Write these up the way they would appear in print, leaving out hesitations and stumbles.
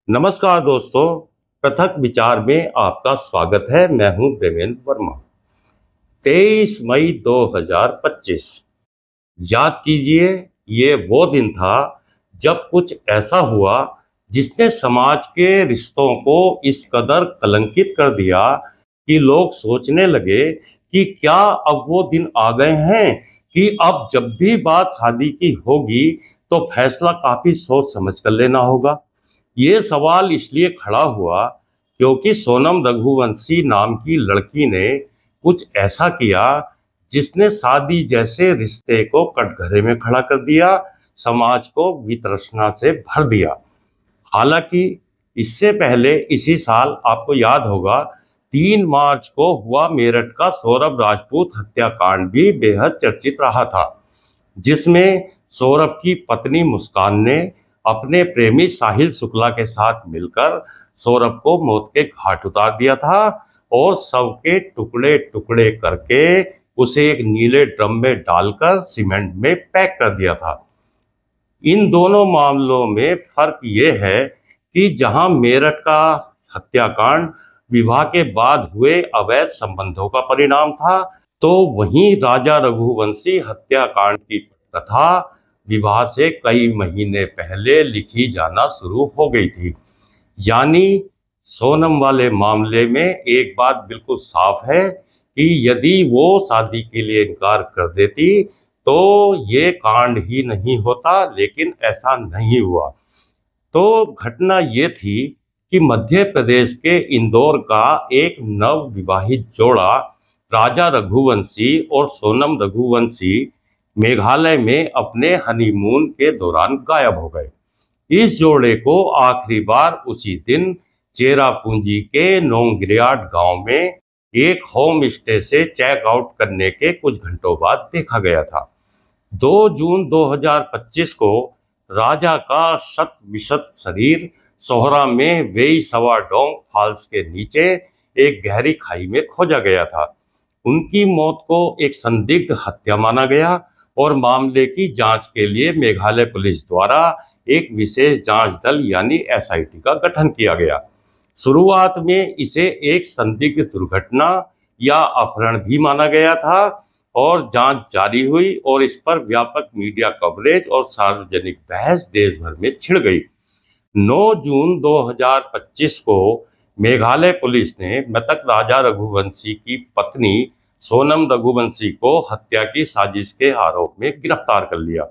नमस्कार दोस्तों, पृथक विचार में आपका स्वागत है। मैं हूं देवेंद्र वर्मा। 23 मई 2025। याद कीजिए, ये वो दिन था जब कुछ ऐसा हुआ जिसने समाज के रिश्तों को इस कदर कलंकित कर दिया कि लोग सोचने लगे कि क्या अब वो दिन आ गए हैं कि अब जब भी बात शादी की होगी तो फैसला काफी सोच समझ कर लेना होगा। ये सवाल इसलिए खड़ा हुआ क्योंकि सोनम रघुवंशी नाम की लड़की ने कुछ ऐसा किया जिसने शादी जैसे रिश्ते को कटघरे में खड़ा कर दिया, समाज को वितृष्णा से भर दिया। हालांकि इससे पहले इसी साल आपको याद होगा 3 मार्च को हुआ मेरठ का सौरभ राजपूत हत्याकांड भी बेहद चर्चित रहा था, जिसमें सौरभ की पत्नी मुस्कान ने अपने प्रेमी साहिल शुक्ला के साथ मिलकर सौरभ को मौत के घाट उतार दिया था और शव के टुकड़े टुकड़े करके उसे एक नीले ड्रम में डालकर सीमेंट में पैक कर दिया था। इन दोनों मामलों में फर्क ये है कि जहां मेरठ का हत्याकांड विवाह के बाद हुए अवैध संबंधों का परिणाम था, तो वहीं राजा रघुवंशी हत्याकांड की कथा विवाह से कई महीने पहले लिखी जाना शुरू हो गई थी। यानी सोनम वाले मामले में एक बात बिल्कुल साफ है कि यदि वो शादी के लिए इनकार कर देती तो ये कांड ही नहीं होता, लेकिन ऐसा नहीं हुआ। तो घटना ये थी कि मध्य प्रदेश के इंदौर का एक नव विवाहित जोड़ा राजा रघुवंशी और सोनम रघुवंशी मेघालय में अपने हनीमून के दौरान गायब हो गए। इस जोड़े को आखिरी बार उसी दिन चेरापूंजी के नोंगरियाट गांव में एक होम स्टे से चेक आउट करने के कुछ घंटों बाद देखा गया था। 2 जून 2025 को राजा का शत विशत शरीर सोहरा में वेई सवा डोंग फॉल्स के नीचे एक गहरी खाई में खोजा गया था। उनकी मौत को एक संदिग्ध हत्या माना गया और मामले की जांच के लिए मेघालय पुलिस द्वारा एक विशेष जांच दल यानी एसआईटी का गठन किया गया। शुरुआत में इसे एक संदिग्ध दुर्घटना या अपहरण भी माना गया था और जांच जारी हुई और इस पर व्यापक मीडिया कवरेज और सार्वजनिक बहस देश भर में छिड़ गई। 9 जून 2025 को मेघालय पुलिस ने मृतक राजा रघुवंशी की पत्नी सोनम रघुवंशी को हत्या की साजिश के आरोप में गिरफ्तार कर लिया।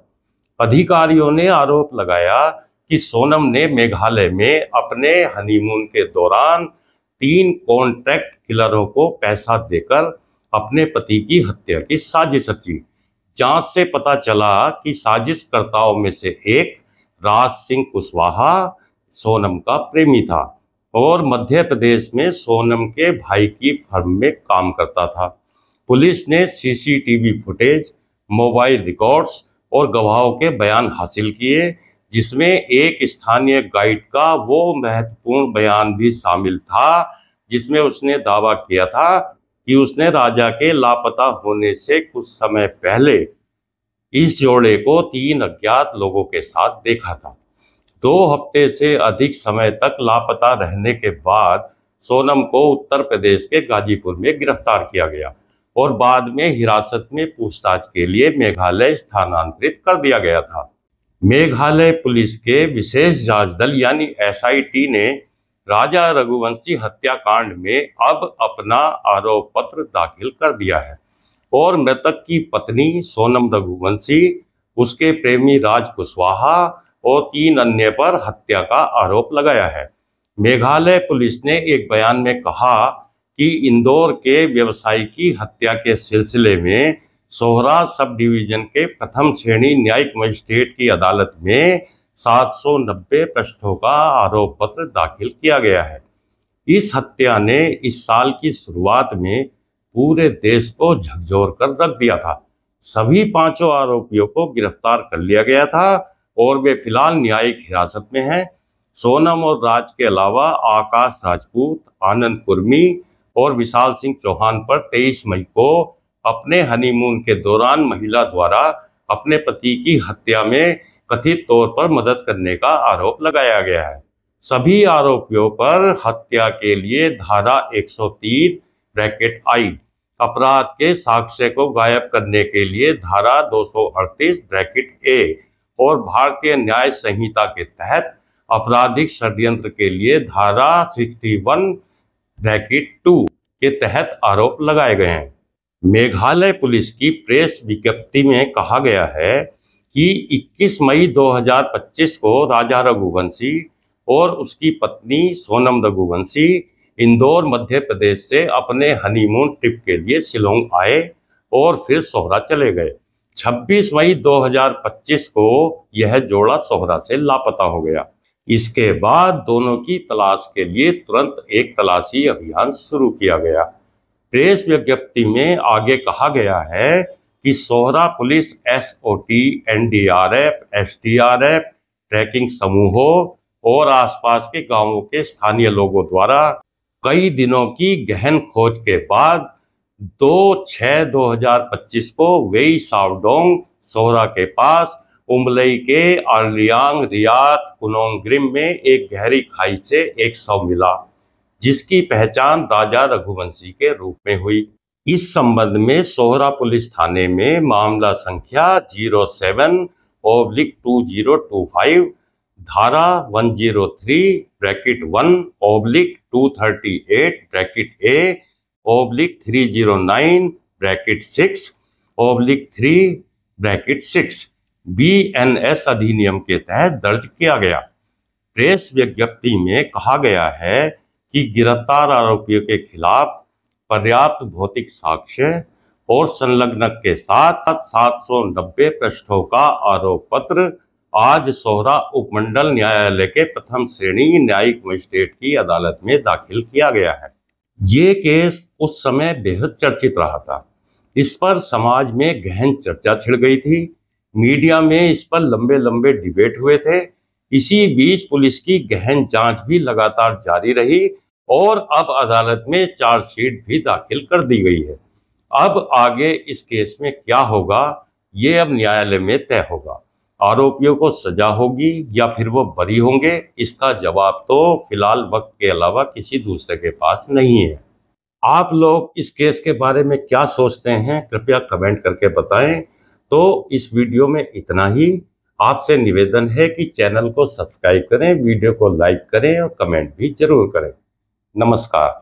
अधिकारियों ने आरोप लगाया कि सोनम ने मेघालय में अपने हनीमून के दौरान 3 कॉन्ट्रैक्ट किलरों को पैसा देकर अपने पति की हत्या की साजिश रची। जांच से पता चला कि साजिशकर्ताओं में से एक राज सिंह कुशवाहा सोनम का प्रेमी था और मध्य प्रदेश में सोनम के भाई की फर्म में काम करता था। पुलिस ने सीसीटीवी फुटेज, मोबाइल रिकॉर्ड्स और गवाहों के बयान हासिल किए, जिसमें एक स्थानीय गाइड का वो महत्वपूर्ण बयान भी शामिल था जिसमें उसने दावा किया था कि उसने राजा के लापता होने से कुछ समय पहले इस जोड़े को 3 अज्ञात लोगों के साथ देखा था। 2 हफ्ते से अधिक समय तक लापता रहने के बाद सोनम को उत्तर प्रदेश के गाजीपुर में गिरफ्तार किया गया और बाद में हिरासत में पूछताछ के लिए मेघालय स्थानांतरित कर दिया गया था। मेघालय पुलिस के विशेष जांच दल यानी एसआईटी ने राजा रघुवंशी हत्याकांड में अब अपना आरोप पत्र दाखिल कर दिया है और मृतक की पत्नी सोनम रघुवंशी, उसके प्रेमी राज कुशवाहा और 3 अन्य पर हत्या का आरोप लगाया है। मेघालय पुलिस ने एक बयान में कहा कि इंदौर के व्यवसायी की हत्या के सिलसिले में सोहरा सब डिवीजन के प्रथम श्रेणी न्यायिक मजिस्ट्रेट की अदालत में 790 पृष्ठों का आरोप पत्र दाखिल किया गया है। इस हत्या ने इस साल की शुरुआत में पूरे देश को झकझोर कर रख दिया था। सभी 5 आरोपियों को गिरफ्तार कर लिया गया था और वे फिलहाल न्यायिक हिरासत में हैं। सोनम और राज के अलावा आकाश राजपूत, आनंद कुर्मी और विशाल सिंह चौहान पर 23 मई को अपने हनीमून के दौरान महिला द्वारा अपने पति की हत्या में कथित तौर पर मदद करने का आरोप लगाया गया है। सभी आरोपियों पर हत्या के लिए धारा 103(I), अपराध के साक्ष्य को गायब करने के लिए धारा 238(A और भारतीय न्याय संहिता के तहत आपराधिक षड्यंत्र के लिए धारा 61(2) के तहत आरोप लगाए गए हैं। मेघालय पुलिस की प्रेस विज्ञप्ति में कहा गया है कि 21 मई 2025 को राजा रघुवंशी और उसकी पत्नी सोनम रघुवंशी इंदौर मध्य प्रदेश से अपने हनीमून ट्रिप के लिए शिलोंग आए और फिर सोहरा चले गए। 26 मई 2025 को यह जोड़ा सोहरा से लापता हो गया। इसके बाद दोनों की तलाश के लिए तुरंत एक तलाशी अभियान शुरू किया गया। प्रेस विज्ञप्ति में आगे कहा गया है कि Sohra police SOT, NDRF, SDRF, trekking समूहों और आसपास के गांवों के स्थानीय लोगों द्वारा कई दिनों की गहन खोज के बाद 2/6/2025 को वेई सावडोंग सोहरा के पास उम्बलई के आर्लियांग रियात कुनोंग्रिम में एक गहरी खाई से एक शव मिला, जिसकी पहचान राजा रघुवंशी के रूप में हुई। इस संबंध में सोहरा पुलिस थाने में मामला संख्या 07/2025 धारा 103/1-238(A)/309(6)/3(6) BNS अधिनियम के तहत दर्ज किया गया। प्रेस विज्ञप्ति में कहा गया है कि गिरफ्तार आरोपियों के खिलाफ पर्याप्त भौतिक साक्ष्य और संलग्नक के साथ 790 पृष्ठों का आरोप पत्र आज सोहरा उपमंडल न्यायालय के प्रथम श्रेणी न्यायिक मजिस्ट्रेट की अदालत में दाखिल किया गया है। ये केस उस समय बेहद चर्चित रहा था। इस पर समाज में गहन चर्चा छिड़ गई थी। मीडिया में इस पर लंबे लंबे डिबेट हुए थे। इसी बीच पुलिस की गहन जांच भी लगातार जारी रही और अब अदालत में चार्जशीट भी दाखिल कर दी गई है। अब आगे इस केस में क्या होगा, ये अब न्यायालय में तय होगा। आरोपियों को सजा होगी या फिर वो बरी होंगे, इसका जवाब तो फिलहाल वक्त के अलावा किसी दूसरे के पास नहीं है। आप लोग इस केस के बारे में क्या सोचते हैं, कृपया कमेंट करके बताएं। तो इस वीडियो में इतना ही। आपसे निवेदन है कि चैनल को सब्सक्राइब करें, वीडियो को लाइक करें और कमेंट भी जरूर करें। नमस्कार।